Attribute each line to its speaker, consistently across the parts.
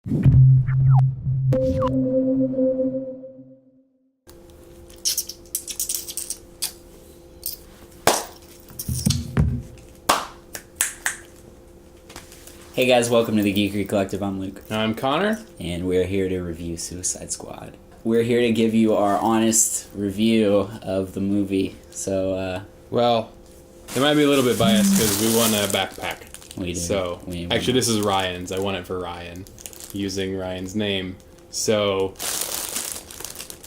Speaker 1: Hey guys, welcome to the Geekery Collective. I'm Luke.
Speaker 2: I'm Connor.
Speaker 1: And we're here to review Suicide Squad. We're here to give you our honest review of the movie. So,
Speaker 2: well, it might be a little bit biased because we won a backpack.
Speaker 1: We did.
Speaker 2: So, actually, this is Ryan's. I won it for Ryan, using Ryan's name. So,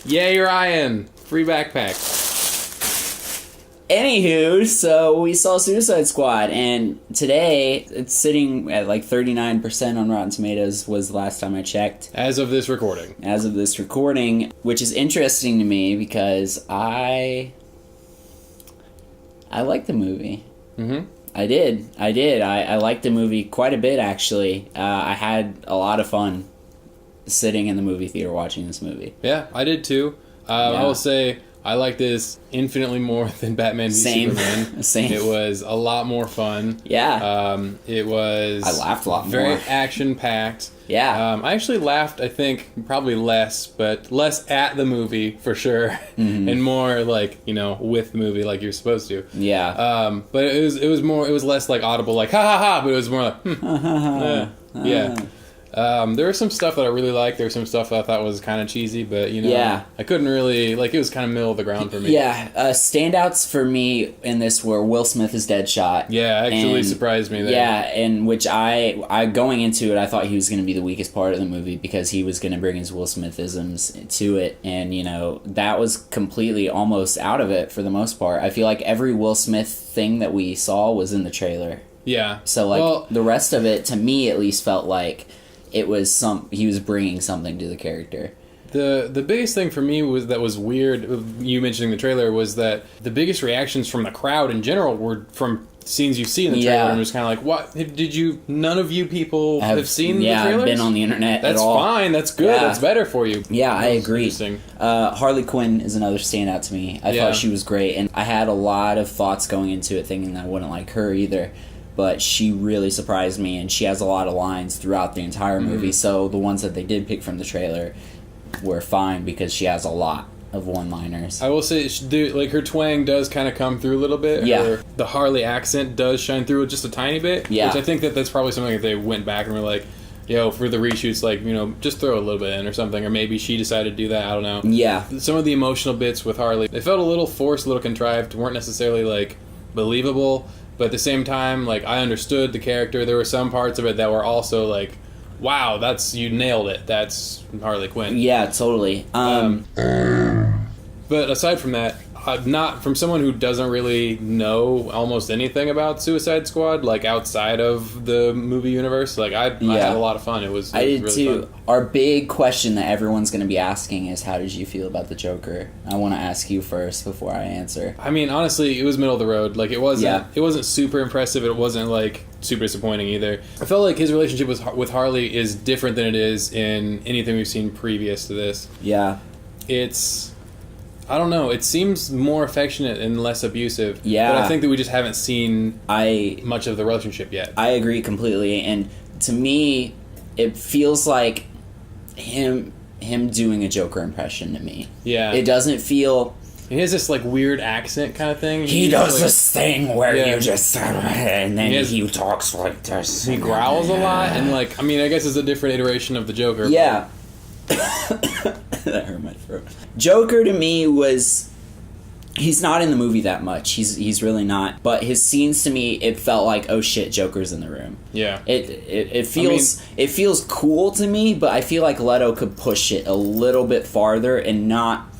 Speaker 2: yay, Ryan! Free backpack.
Speaker 1: Anywho, so we saw Suicide Squad, and today it's sitting at like 39% on Rotten Tomatoes, was the last time I checked.
Speaker 2: As of this recording.
Speaker 1: Which is interesting to me because I liked the movie.
Speaker 2: Mm-hmm.
Speaker 1: I did. I liked the movie quite a bit, actually. I had a lot of fun sitting in the movie theater watching this movie.
Speaker 2: Yeah, I did too. I will say I like this infinitely more than Batman v Superman.
Speaker 1: Same.
Speaker 2: It was a lot more fun.
Speaker 1: Yeah.
Speaker 2: It was...
Speaker 1: I laughed a lot more.
Speaker 2: Very action-packed.
Speaker 1: Yeah.
Speaker 2: I actually laughed, I think, probably less, but less at the movie, for sure. Mm-hmm. And more, like, with the movie, like you're supposed to.
Speaker 1: Yeah.
Speaker 2: But it was less, like, audible, like, ha ha ha, but it was more like, yeah. There was some stuff that I really liked. There was some stuff that I thought was kind of cheesy, but,
Speaker 1: yeah.
Speaker 2: I couldn't really, like, it was kind of middle of the ground for me.
Speaker 1: Yeah. Standouts for me in this were Will Smith as Deadshot.
Speaker 2: Yeah, actually surprised me there.
Speaker 1: Yeah, and which I going into it, I thought he was going to be the weakest part of the movie because he was going to bring his Will Smithisms to it, and, that was completely almost out of it for the most part. I feel like every Will Smith thing that we saw was in the trailer.
Speaker 2: Yeah.
Speaker 1: So, the rest of it, to me at least, felt like it was he was bringing something to the character.
Speaker 2: The biggest thing for me was weird, you mentioning the trailer, was that the biggest reactions from the crowd in general were from scenes you see in the trailer, and it was kind of like, what? None of you people have seen the trailers?
Speaker 1: Yeah, I've been on the internet
Speaker 2: That's
Speaker 1: at all.
Speaker 2: Fine, that's good, that's better for you.
Speaker 1: Yeah, I agree.
Speaker 2: Interesting.
Speaker 1: Harley Quinn is another standout to me. I thought she was great, and I had a lot of thoughts going into it thinking that I wouldn't like her either. But she really surprised me, and she has a lot of lines throughout the entire movie. So the ones that they did pick from the trailer were fine because she has a lot of one-liners.
Speaker 2: I will say, her twang does kind of come through a little bit.
Speaker 1: Yeah.
Speaker 2: The Harley accent does shine through just a tiny bit.
Speaker 1: Yeah.
Speaker 2: Which I think that's probably something that they went back and were like, for the reshoots, just throw a little bit in or something. Or maybe she decided to do that, I don't know.
Speaker 1: Yeah.
Speaker 2: Some of the emotional bits with Harley, they felt a little forced, a little contrived, weren't necessarily, believable. But at the same time, I understood the character. There were some parts of it that were also wow, you nailed it. That's Harley Quinn.
Speaker 1: Yeah, totally.
Speaker 2: But aside from that, not from someone who doesn't really know almost anything about Suicide Squad, outside of the movie universe, I had a lot of fun. It was
Speaker 1: I did
Speaker 2: really
Speaker 1: too.
Speaker 2: fun.
Speaker 1: Our big question that everyone's going to be asking is, how did you feel about the Joker? I want to ask you first before I answer.
Speaker 2: I mean, honestly, it was middle of the road. It wasn't super impressive. It wasn't super disappointing either. I felt like his relationship with Harley is different than it is in anything we've seen previous to this.
Speaker 1: Yeah.
Speaker 2: I don't know. It seems more affectionate and less abusive.
Speaker 1: Yeah.
Speaker 2: But I think that we just haven't seen much of the relationship yet.
Speaker 1: I agree completely. And to me, it feels like him doing a Joker impression to me.
Speaker 2: Yeah.
Speaker 1: It doesn't feel...
Speaker 2: He has this weird accent kind of thing.
Speaker 1: He does this thing where you just... And then he talks like this.
Speaker 2: He growls a lot. And I guess it's a different iteration of the Joker.
Speaker 1: Yeah. That hurt my throat. Joker to me he's not in the movie that much. He's really not. But his scenes to me, it felt like, oh shit, Joker's in the room.
Speaker 2: Yeah.
Speaker 1: It feels cool to me, but I feel like Leto could push it a little bit farther and not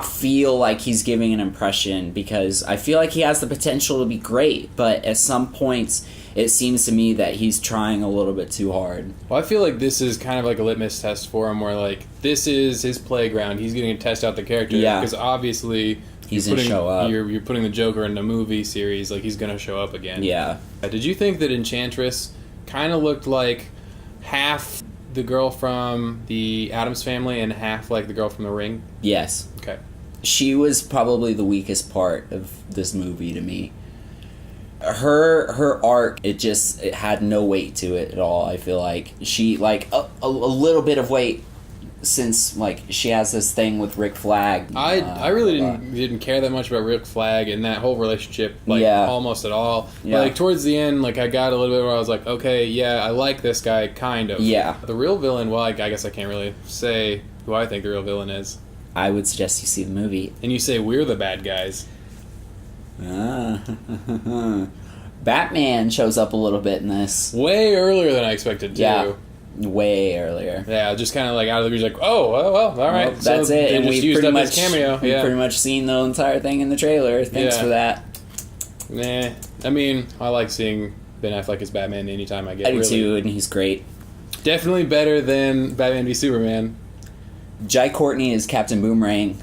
Speaker 1: feel like he's giving an impression, because I feel like he has the potential to be great, but at some points it seems to me that he's trying a little bit too hard.
Speaker 2: Well, I feel like this is kind of like a litmus test for him, where this is his playground. He's getting to test out the character, because obviously
Speaker 1: he's going to show up.
Speaker 2: You're putting the Joker in a movie series, he's going to show up again.
Speaker 1: Yeah.
Speaker 2: Did you think that Enchantress kind of looked like half the girl from the Addams Family and half the girl from The Ring?
Speaker 1: Yes.
Speaker 2: Okay.
Speaker 1: She was probably the weakest part of this movie to me. her arc, it had no weight to it at all. I feel like she like a little bit of weight since like she has this thing with Rick Flag.
Speaker 2: I really didn't care that much about Rick Flag and that whole relationship, like almost at all.
Speaker 1: Yeah.
Speaker 2: But, like towards the end, like I got a little bit where I was like, okay, yeah, I like this guy kind of.
Speaker 1: Yeah.
Speaker 2: The real villain, well, I guess I can't really say who I think the real villain is.
Speaker 1: I would suggest you see the movie.
Speaker 2: And you say we're the bad guys.
Speaker 1: Batman shows up a little bit in this.
Speaker 2: Way earlier than I expected to.
Speaker 1: Yeah. Way earlier.
Speaker 2: Yeah, just kind of like out of the breeze, like, oh, well, all right.
Speaker 1: Well, that's it.
Speaker 2: And we've pretty much
Speaker 1: cameo. We've pretty much seen the entire thing in the trailer. Thanks for that.
Speaker 2: Nah, I mean, I like seeing Ben Affleck as Batman anytime I get.
Speaker 1: I do too, and he's great.
Speaker 2: Definitely better than Batman v Superman.
Speaker 1: Jai Courtney as Captain Boomerang,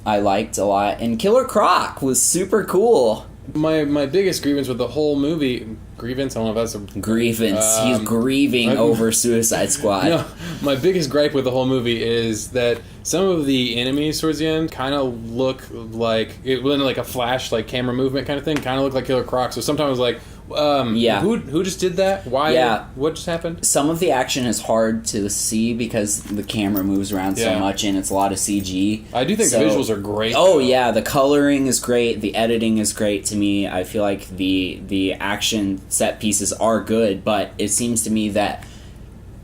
Speaker 1: I liked a lot, and Killer Croc was super cool.
Speaker 2: My biggest grievance with the whole movie, grievance? I don't know if that's a...
Speaker 1: Grievance. He's grieving over Suicide Squad.
Speaker 2: No, my biggest gripe with the whole movie is that some of the enemies towards the end kind of look like, it went like a flash, like camera movement kind of thing, kind of look like Killer Croc. So sometimes I was like, who just did that? Why?
Speaker 1: Yeah.
Speaker 2: What just happened?
Speaker 1: Some of the action is hard to see because the camera moves around so much and it's a lot of CG.
Speaker 2: I do think the visuals are great.
Speaker 1: Oh yeah, the coloring is great, the editing is great to me. I feel like the action set pieces are good, but it seems to me that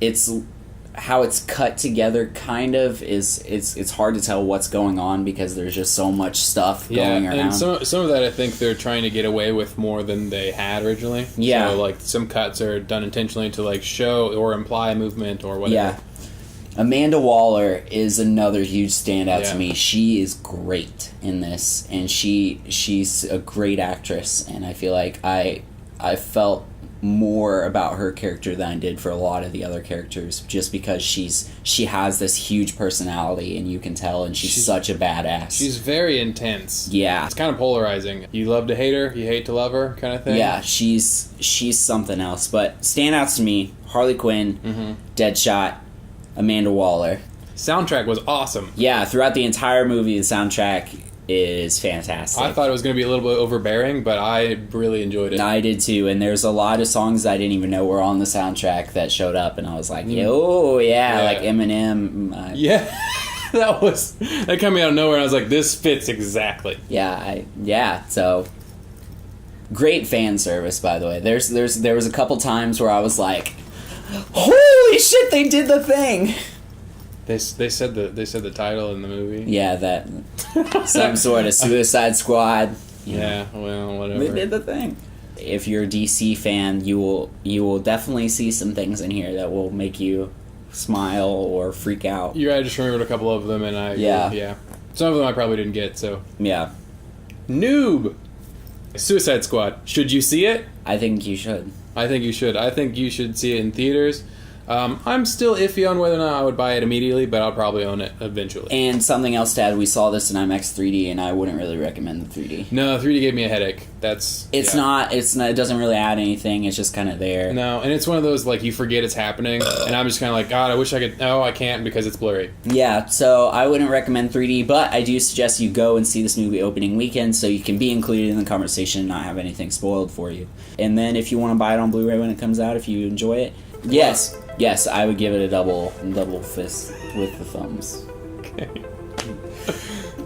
Speaker 1: it's how it's cut together kind of it's hard to tell what's going on because there's just so much stuff going around.
Speaker 2: And some of that I think they're trying to get away with more than they had originally.
Speaker 1: Yeah.
Speaker 2: So like some cuts are done intentionally to like show or imply movement or whatever.
Speaker 1: Yeah. Amanda Waller is another huge standout to me. She is great in this, and she's a great actress, and I feel like I felt more about her character than I did for a lot of the other characters, just because she has this huge personality, and you can tell, and she's such a badass.
Speaker 2: She's very intense.
Speaker 1: Yeah.
Speaker 2: It's kind of polarizing. You love to hate her, you hate to love her kind of thing.
Speaker 1: Yeah, she's something else. But standouts to me, Harley Quinn, Deadshot, Amanda Waller.
Speaker 2: Soundtrack was awesome.
Speaker 1: Yeah, throughout the entire movie, the soundtrack is fantastic.
Speaker 2: I thought it was going to be a little bit overbearing, but I really enjoyed it.
Speaker 1: I did too, and there's a lot of songs I didn't even know were on the soundtrack that showed up, and I was like, yeah, like Eminem.
Speaker 2: That coming out of nowhere, and I was like, this fits exactly.
Speaker 1: So great fan service, by the way. There was a couple times where I was like, holy shit, they did the thing.
Speaker 2: They said the title in the movie.
Speaker 1: Yeah, that some sort of Suicide Squad.
Speaker 2: Yeah, well, whatever.
Speaker 1: They did the thing. If you're a DC fan, you will definitely see some things in here that will make you smile or freak out.
Speaker 2: I just remembered a couple of them, and some of them I probably didn't get. So
Speaker 1: yeah,
Speaker 2: Noob. Suicide Squad. Should you see it?
Speaker 1: I think you should.
Speaker 2: I think you should. I think you should see it in theaters. I'm still iffy on whether or not I would buy it immediately, but I'll probably own it eventually.
Speaker 1: And something else to add, we saw this in IMAX 3D, and I wouldn't really recommend the 3D.
Speaker 2: No, 3D gave me a headache. It's
Speaker 1: not, it doesn't really add anything, it's just kind of there.
Speaker 2: No, and it's one of those, like, you forget it's happening, and I'm just kind of like, God, I wish I could, no, I can't because it's blurry.
Speaker 1: Yeah, so I wouldn't recommend 3D, but I do suggest you go and see this movie opening weekend so you can be included in the conversation and not have anything spoiled for you. And then if you want to buy it on Blu-ray when it comes out, if you enjoy it, yes, I would give it a double fist with the thumbs.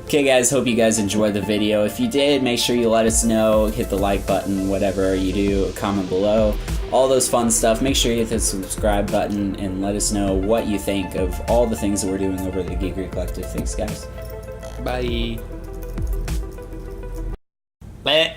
Speaker 1: Okay, guys, hope you guys enjoyed the video. If you did, make sure you let us know, hit the like button, whatever you do, comment below, all those fun stuff. Make sure you hit the subscribe button and let us know what you think of all the things that we're doing over at the Geekery Collective. Thanks, guys.
Speaker 2: Bye.
Speaker 1: Bye.